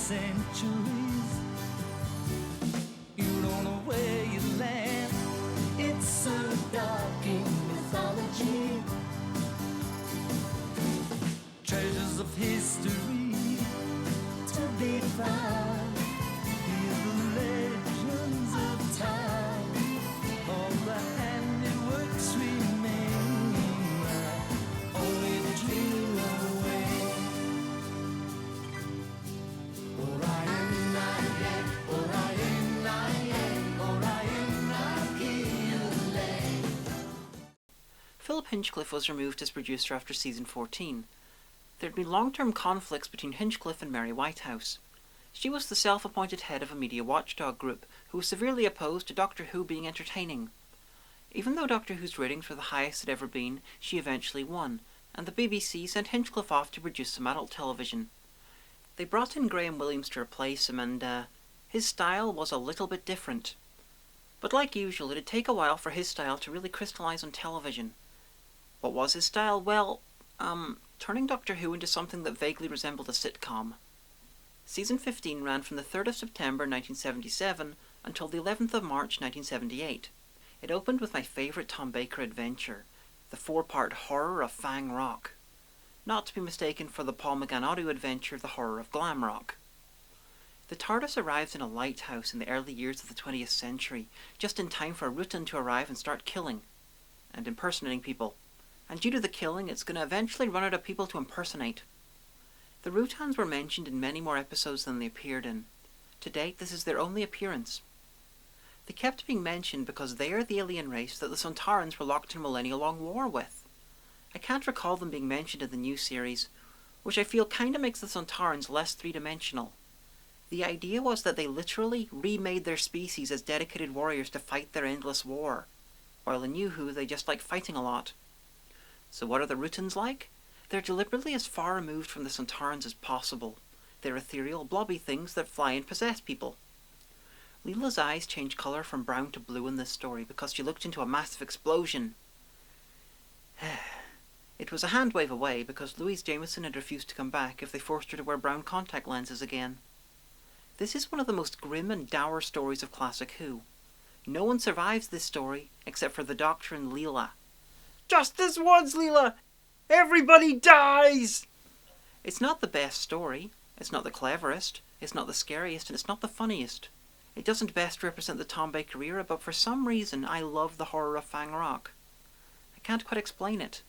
centuries. You don't know where you land. It's so dark in mythology. Treasures of history to be found. Hear the legends of time. All the handiworks remain. Only the dream away. Orion, Orion, Philip Hinchcliffe was removed as producer after season 14. There had been long-term conflicts between Hinchcliffe and Mary Whitehouse. She was the self-appointed head of a media watchdog group who was severely opposed to Doctor Who being entertaining. Even though Doctor Who's ratings were the highest it had ever been, she eventually won, and the BBC sent Hinchcliffe off to produce some adult television. They brought in Graham Williams to replace him, and his style was a little bit different. But like usual, it'd take a while for his style to really crystallise on television. What was his style? Well, turning Doctor Who into something that vaguely resembled a sitcom. Season 15 ran from the 3rd of September 1977 until the 11th of March 1978. It opened with my favourite Tom Baker adventure, the 4-part Horror of Fang Rock. Not to be mistaken for the Paul McGann audio adventure, The Horror of Glam Rock. The TARDIS arrives in a lighthouse in the early years of the 20th century, just in time for a Rutan to arrive and start killing and impersonating people. And due to the killing, it's going to eventually run out of people to impersonate. The Rutans were mentioned in many more episodes than they appeared in. To date, this is their only appearance. They kept being mentioned because they are the alien race that the Sontarans were locked in a millennia-long war with. I can't recall them being mentioned in the new series, which I feel kinda makes the Sontarans less three-dimensional. The idea was that they literally remade their species as dedicated warriors to fight their endless war, while in New Who they just like fighting a lot. So what are the Rutans like? They're deliberately as far removed from the Sontarans as possible. They're ethereal, blobby things that fly and possess people. Leela's eyes change colour from brown to blue in this story because she looked into a massive explosion. It was a hand wave away because Louise Jameson had refused to come back if they forced her to wear brown contact lenses again. This is one of the most grim and dour stories of classic Who. No one survives this story except for the Doctor and Leela. Just this once, Leela! Everybody dies! It's not the best story, it's not the cleverest, it's not the scariest, and it's not the funniest. It doesn't best represent the Tom Baker era, but for some reason I love the Horror of Fang Rock. I can't quite explain it.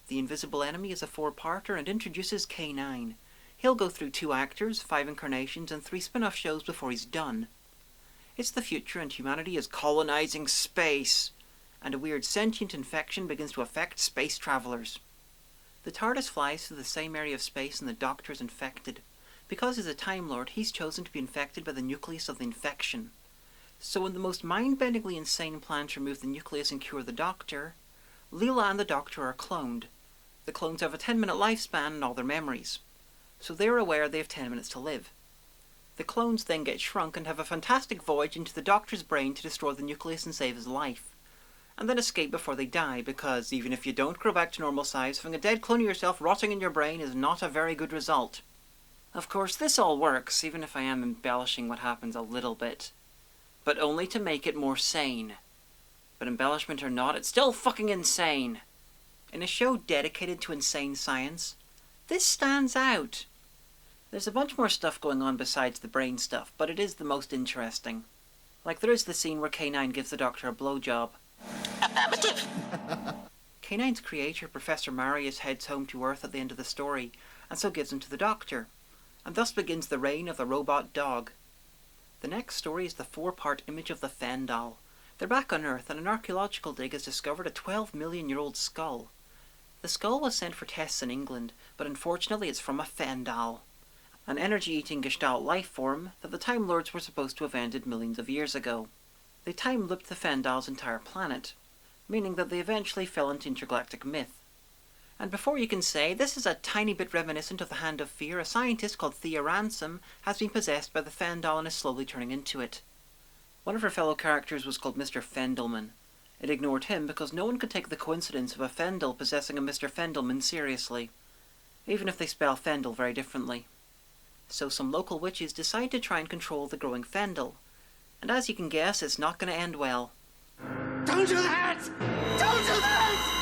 The Invisible Enemy is a 4-parter and introduces K9. He'll go through 2 actors, 5 incarnations, and 3 spin-off shows before he's done. It's the future and humanity is colonizing space, and a weird sentient infection begins to affect space travelers. The TARDIS flies through the same area of space and the Doctor is infected. Because he's a Time Lord, he's chosen to be infected by the nucleus of the infection. So in the most mind-bendingly insane plan to remove the nucleus and cure the Doctor, Leela and the Doctor are cloned. The clones have a 10-minute lifespan and all their memories. So they're aware they have 10 minutes to live. The clones then get shrunk and have a fantastic voyage into the Doctor's brain to destroy the nucleus and save his life. And then escape before they die, because even if you don't grow back to normal size, having a dead clone of yourself rotting in your brain is not a very good result. Of course, this all works, even if I am embellishing what happens a little bit. But only to make it more sane. But embellishment or not, it's still fucking insane. In a show dedicated to insane science, this stands out. There's a bunch more stuff going on besides the brain stuff, but it is the most interesting. Like there is the scene where K9 gives the Doctor a blowjob. Affirmative! K9's creator, Professor Marius, heads home to Earth at the end of the story, and so gives him to the Doctor. And thus begins the reign of the robot dog. The next story is the 4-part Image of the Fendal. They're back on Earth, and an archaeological dig has discovered a 12-million-year-old skull. The skull was sent for tests in England, but unfortunately it's from a Fendal, an energy-eating Gestalt life form that the Time Lords were supposed to have ended millions of years ago. They time-looped the Fendal's entire planet, meaning that they eventually fell into intergalactic myth. And before you can say, this is a tiny bit reminiscent of the Hand of Fear, a scientist called Thea Ransom has been possessed by the Fendal and is slowly turning into it. One of her fellow characters was called Mr. Fendelman. It ignored him because no one could take the coincidence of a Fendal possessing a Mr. Fendelman seriously, even if they spell Fendel very differently. So some local witches decide to try and control the growing Fendel. And as you can guess, it's not going to end well. Don't do that! Don't do that!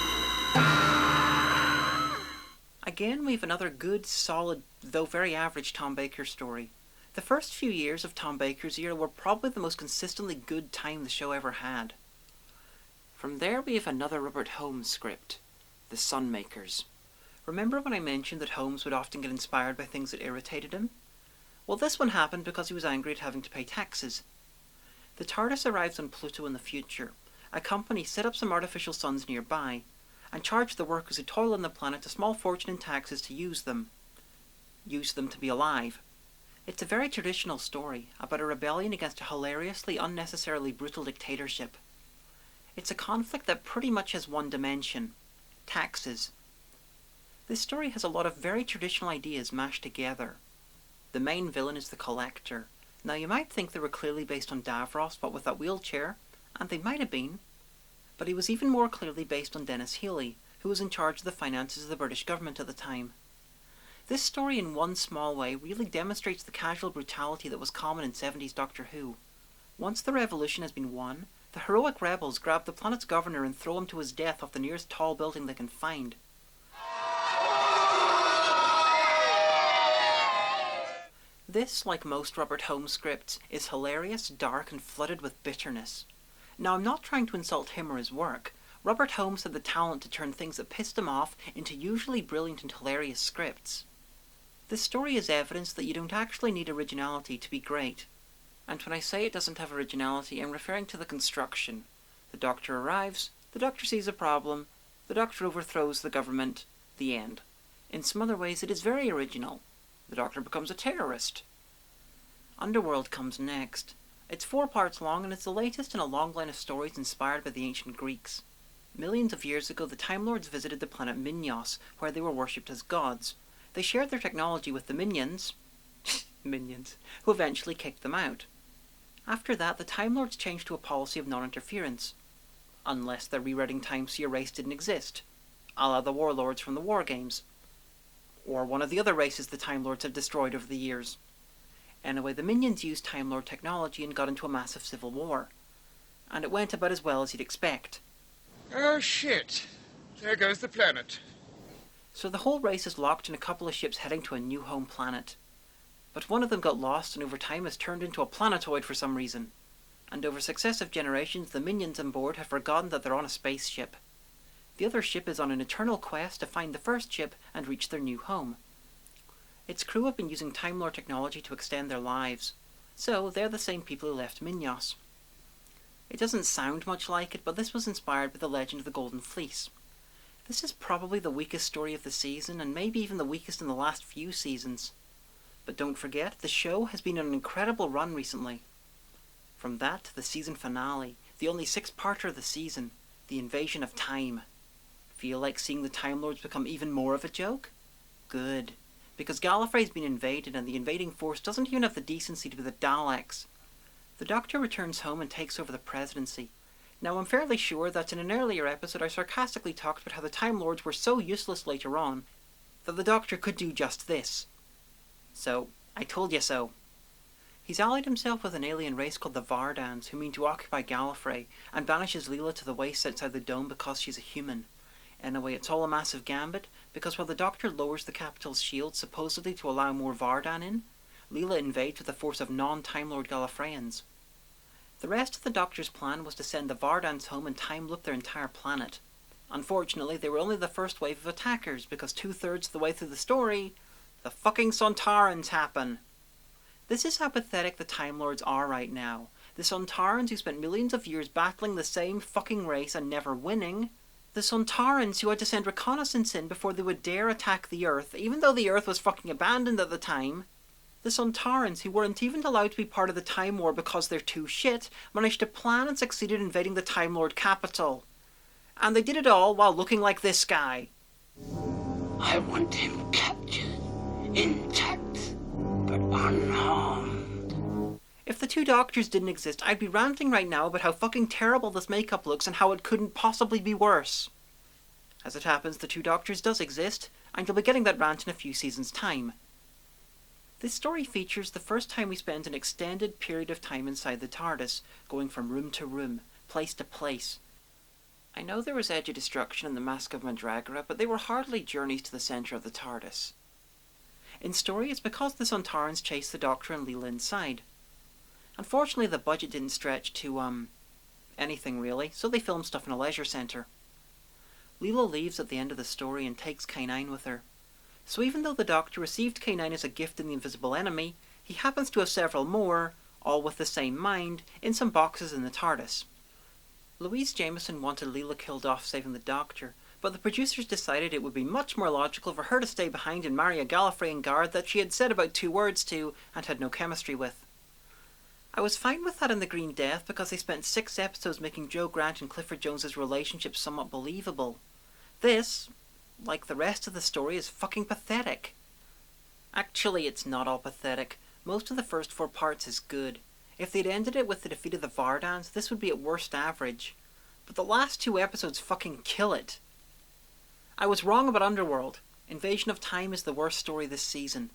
Again, we have another good, solid, though very average Tom Baker story. The first few years of Tom Baker's era were probably the most consistently good time the show ever had. From there we have another Robert Holmes script, The Sunmakers. Remember when I mentioned that Holmes would often get inspired by things that irritated him? Well, this one happened because he was angry at having to pay taxes. The TARDIS arrives on Pluto in the future. A company set up some artificial suns nearby, and charged the workers who toil on the planet a small fortune in taxes to use them. Use them to be alive. It's a very traditional story about a rebellion against a hilariously, unnecessarily brutal dictatorship. It's a conflict that pretty much has one dimension: taxes. This story has a lot of very traditional ideas mashed together. The main villain is the Collector. Now you might think they were clearly based on Davros, but with that wheelchair, and they might have been. But he was even more clearly based on Dennis Healy, who was in charge of the finances of the British government at the time. This story in one small way really demonstrates the casual brutality that was common in 70s Doctor Who. Once the revolution has been won, the heroic rebels grab the planet's governor and throw him to his death off the nearest tall building they can find. This, like most Robert Holmes scripts, is hilarious, dark, and flooded with bitterness. Now, I'm not trying to insult him or his work. Robert Holmes had the talent to turn things that pissed him off into usually brilliant and hilarious scripts. This story is evidence that you don't actually need originality to be great. And when I say it doesn't have originality, I'm referring to the construction. The Doctor arrives, the Doctor sees a problem, the Doctor overthrows the government, the end. In some other ways it is very original. The Doctor becomes a terrorist. Underworld comes next. It's 4 parts long, and it's the latest in a long line of stories inspired by the ancient Greeks. Millions of years ago, the Time Lords visited the planet Minyos, where they were worshipped as gods. They shared their technology with the Minions, who eventually kicked them out. After that, the Time Lords changed to a policy of non-interference. Unless they're rewriting time so your race didn't exist, a la the warlords from the War Games. Or one of the other races the Time Lords have destroyed over the years. Anyway, the Minions used Time Lord technology and got into a massive civil war. And it went about as well as you'd expect. Oh shit. There goes the planet. So the whole race is locked in a couple of ships heading to a new home planet. But one of them got lost and over time has turned into a planetoid for some reason. And over successive generations, the Minions on board have forgotten that they're on a spaceship. The other ship is on an eternal quest to find the first ship and reach their new home. Its crew have been using Time Lord technology to extend their lives. So they're the same people who left Minyos. It doesn't sound much like it, but this was inspired by the legend of the Golden Fleece. This is probably the weakest story of the season, and maybe even the weakest in the last few seasons. But don't forget, the show has been on an incredible run recently. From that to the season finale, the only 6-parter of the season, the invasion of time. Feel like seeing the Time Lords become even more of a joke? Good. Because Gallifrey's been invaded and the invading force doesn't even have the decency to be the Daleks. The Doctor returns home and takes over the presidency. Now I'm fairly sure that in an earlier episode I sarcastically talked about how the Time Lords were so useless later on that the Doctor could do just this. So, I told you so. He's allied himself with an alien race called the Vardans, who mean to occupy Gallifrey, and banishes Leela to the wastes outside the dome because she's a human. Anyway, it's all a massive gambit, because while the Doctor lowers the capital's shield supposedly to allow more Vardan in, Leela invades with a force of non-Time Lord Gallifreyans. The rest of the Doctor's plan was to send the Vardans home and time-loop their entire planet. Unfortunately, they were only the first wave of attackers, because 2/3 of the way through the story, the fucking Sontarans happen. This is how pathetic the Time Lords are right now. The Sontarans who spent millions of years battling the same fucking race and never winning. The Sontarans who had to send reconnaissance in before they would dare attack the Earth, even though the Earth was fucking abandoned at the time. The Sontarans, who weren't even allowed to be part of the Time War because they're too shit, managed to plan and succeeded in invading the Time Lord capital. And they did it all while looking like this guy. I want him captured, intact, but unharmed. If the 2 Doctors didn't exist, I'd be ranting right now about how fucking terrible this makeup looks and how it couldn't possibly be worse. As it happens, the 2 Doctors does exist, and you'll be getting that rant in a few seasons' time. This story features the first time we spend an extended period of time inside the TARDIS, going from room to room, place to place. I know there was Edge of Destruction and the Mask of Mandragora, but they were hardly journeys to the centre of the TARDIS. In story, it's because the Sontarans chase the Doctor and Leela inside. Unfortunately, the budget didn't stretch to, anything really, so they filmed stuff in a leisure centre. Leela leaves at the end of the story and takes K9 with her. So even though the Doctor received K9 as a gift in the Invisible Enemy, he happens to have several more, all with the same mind, in some boxes in the TARDIS. Louise Jameson wanted Leela killed off saving the Doctor, but the producers decided it would be much more logical for her to stay behind and marry a Gallifreyan guard that she had said about 2 words to and had no chemistry with. I was fine with that in The Green Death because they spent 6 episodes making Jo Grant and Clifford Jones's relationship somewhat believable. This, like the rest of the story, is fucking pathetic. Actually, it's not all pathetic. Most of the first 4 parts is good. If they'd ended it with the defeat of the Vardans, this would be at worst average. But the last 2 episodes fucking kill it. I was wrong about Underworld. Invasion of Time is the worst story this season.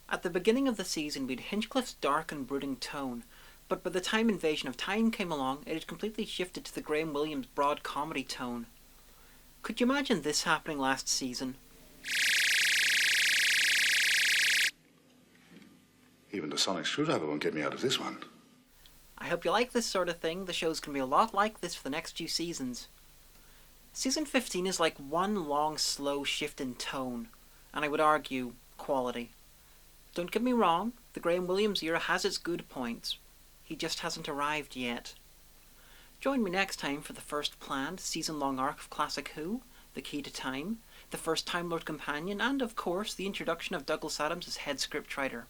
At the beginning of the season, we had Hinchcliffe's dark and brooding tone, but by the time Invasion of Time came along, it had completely shifted to the Graham Williams broad comedy tone. Could you imagine this happening last season? Even the sonic screwdriver won't get me out of this one. I hope you like this sort of thing. The show's going to be a lot like this for the next few seasons. Season 15 is like one long, slow shift in tone, and I would argue, quality. Don't get me wrong, the Graham Williams era has its good points. He just hasn't arrived yet. Join me next time for the first planned season-long arc of Classic Who, The Key to Time, the first Time Lord companion, and of course the introduction of Douglas Adams as head scriptwriter.